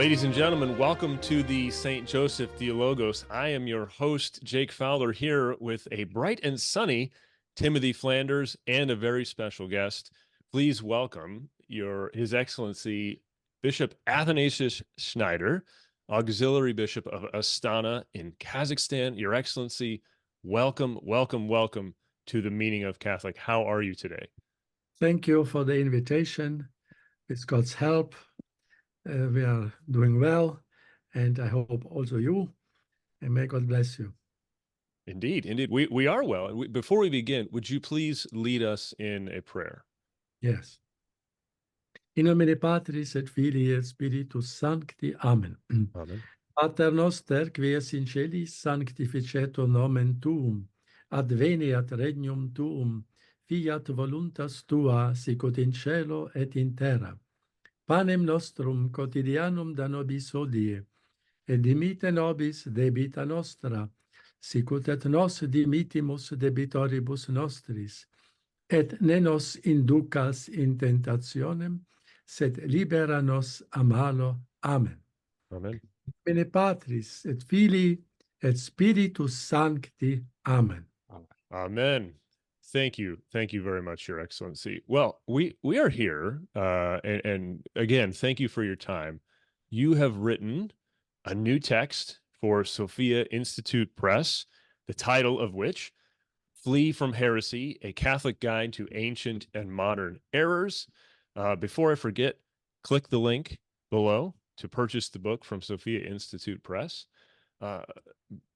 Ladies and gentlemen, welcome to the St. Joseph Dialogos. I am your host, Jake Fowler, here with a bright and sunny Timothy Flanders and a very special guest. Please welcome His Excellency Bishop Athanasius Schneider, Auxiliary Bishop of Astana in Kazakhstan. Your Excellency, welcome to the Meaning of Catholic. How are you today? Thank you for the invitation. With God's help, we are doing well, and I hope also you, and may God bless you. Indeed. We are well. Before we begin, would you please lead us in a prayer? Yes. In nomine Patris et Filii et Spiritus Sancti. Amen. Amen. Pater noster, qui es in celis, sanctificetur nomen tuum, adveniat regnum tuum, fiat voluntas tua, sicut in cielo et in terra. Panem nostrum quotidianum da nobis hodie, et dimitte nobis debita nostra, sicut et nos dimittimus debitoribus nostris, et ne nos inducas in tentationem, sed libera nos a malo. Amen. Amen. Bene Patris et Filii et Spiritus Sancti. Amen. Amen. Thank you very much, Your Excellency. Well, we are here, and again, thank you for your time. You have written a new text for Sophia Institute Press, the title of which, Flee from Heresy, A Catholic Guide to Ancient and Modern Errors. Before I forget, click the link below to purchase the book from Sophia Institute Press.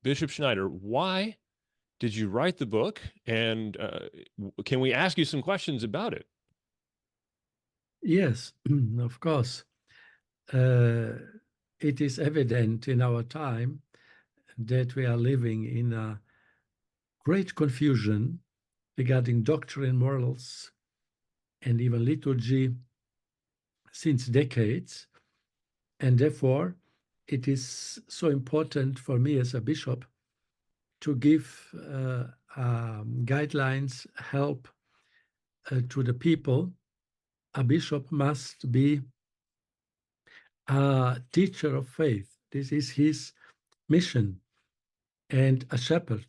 Bishop Schneider, why did you write the book, and can we ask you some questions about it? Yes, of course. It is evident in our time that we are living in a great confusion regarding doctrine, morals, and even liturgy since decades. And therefore, it is so important for me as a bishop to give guidelines, help to the people. A bishop must be a teacher of faith. This is his mission, and a shepherd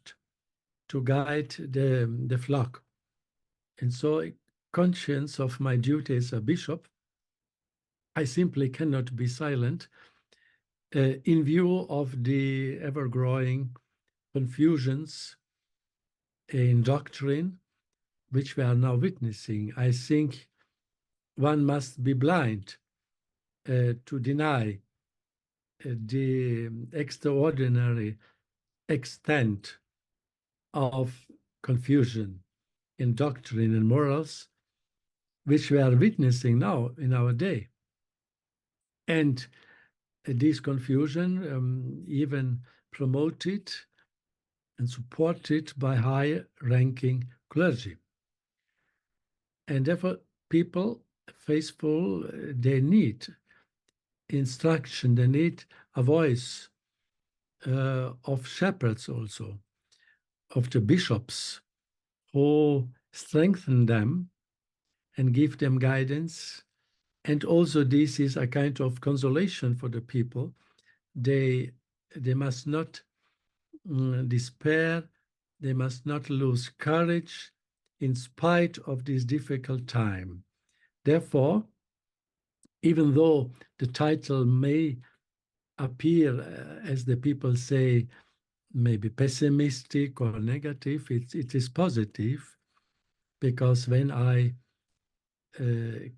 to guide the flock. And so, conscious of my duty as a bishop, I simply cannot be silent in view of the ever-growing confusions in doctrine, which we are now witnessing. I think one must be blind to deny the extraordinary extent of confusion in doctrine and morals, which we are witnessing now in our day. And this confusion even promoted and supported by high-ranking clergy. And therefore, people, faithful, they need instruction, they need a voice of shepherds also, of the bishops, who strengthen them and give them guidance. And also this is a kind of consolation for the people. They must not despair, they must not lose courage in spite of this difficult time. Therefore, even though the title may appear, as the people say, maybe pessimistic or negative, it is positive, because when I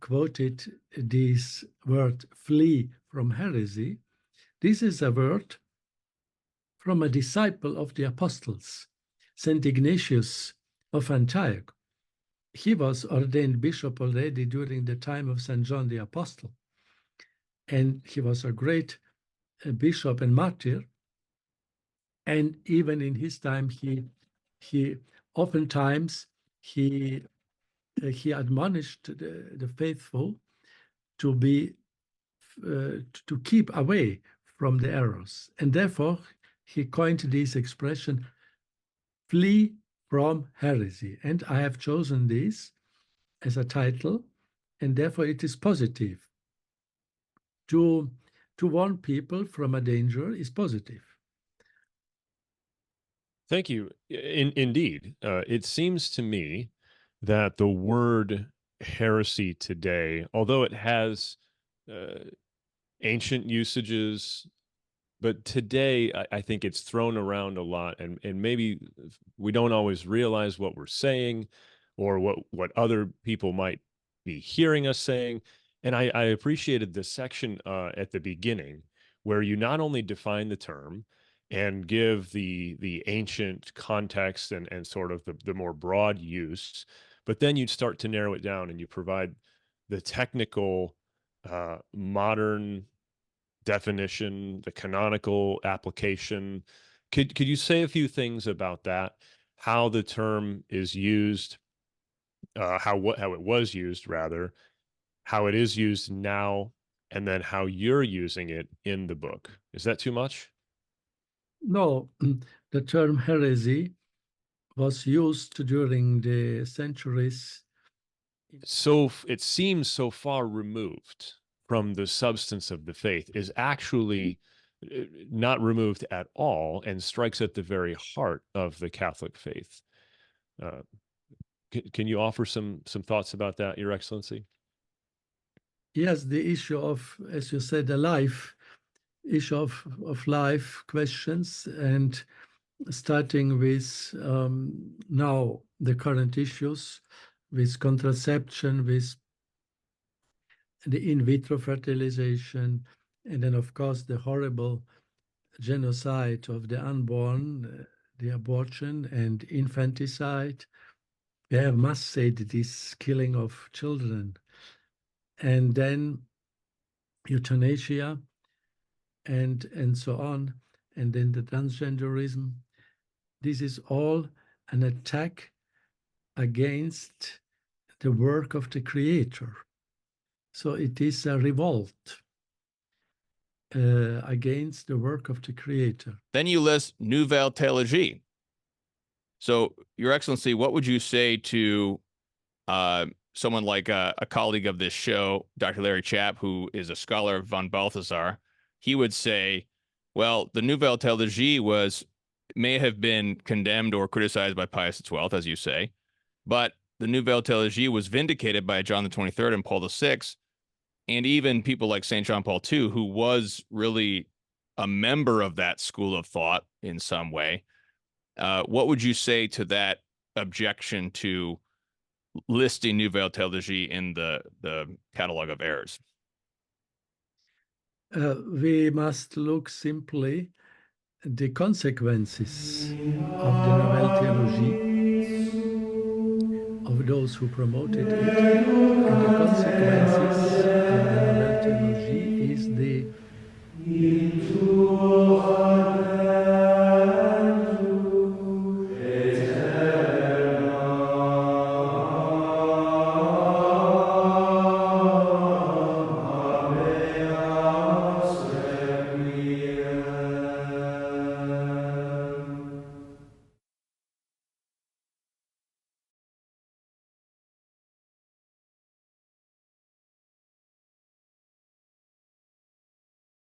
quoted this word, flee from heresy, this is a word from a disciple of the apostles, St. Ignatius of Antioch. He was ordained bishop already during the time of St. John the Apostle. And he was a great bishop and martyr. And even in his time, he oftentimes admonished the faithful to keep away from the errors. And therefore, he coined this expression, flee from heresy. And I have chosen this as a title, and therefore it is positive to to warn people from a danger is positive. Thank you. Indeed, it seems to me that the word heresy today, although it has uh, ancient usages, but today I think it's thrown around a lot, and maybe we don't always realize what we're saying or what other people might be hearing us saying. And I appreciated the section at the beginning where you not only define the term and give the ancient context and sort of the more broad use, but then you start to narrow it down and you provide the technical modern definition, the canonical application. Could you say a few things about that? How the term is used, how it was used rather, how it is used now, and then how you're using it in the book. Is that too much? No, the term heresy was used during the centuries. So it seems so far removed from the substance of the faith is actually not removed at all and strikes at the very heart of the Catholic faith. Uh, can you offer some thoughts about that, Your Excellency? Yes, the issue of, as you said, the life issue of life questions, and starting with now the current issues with contraception, with the in vitro fertilization, and then of course the horrible genocide of the unborn, the abortion and infanticide. I must say that this killing of children, and then euthanasia, and so on, and then the transgenderism. This is all an attack against the work of the Creator. So it is a revolt against the work of the Creator. Then you list Nouvelle theology. So, Your Excellency, what would you say to someone like a colleague of this show, Dr. Larry Chapp, who is a scholar of von Balthasar? He would say, well, the Nouvelle theology may have been condemned or criticized by Pius XII, as you say, but the Nouvelle theology was vindicated by John the 23rd and Paul VI, and even people like St. John Paul II, who was really a member of that school of thought in some way. What would you say to that objection to listing Nouvelle theology in the catalog of errors? We must look simply at the consequences of the Nouvelle theology, of those who promoted it, and the consequences of the Nouvelle theology is the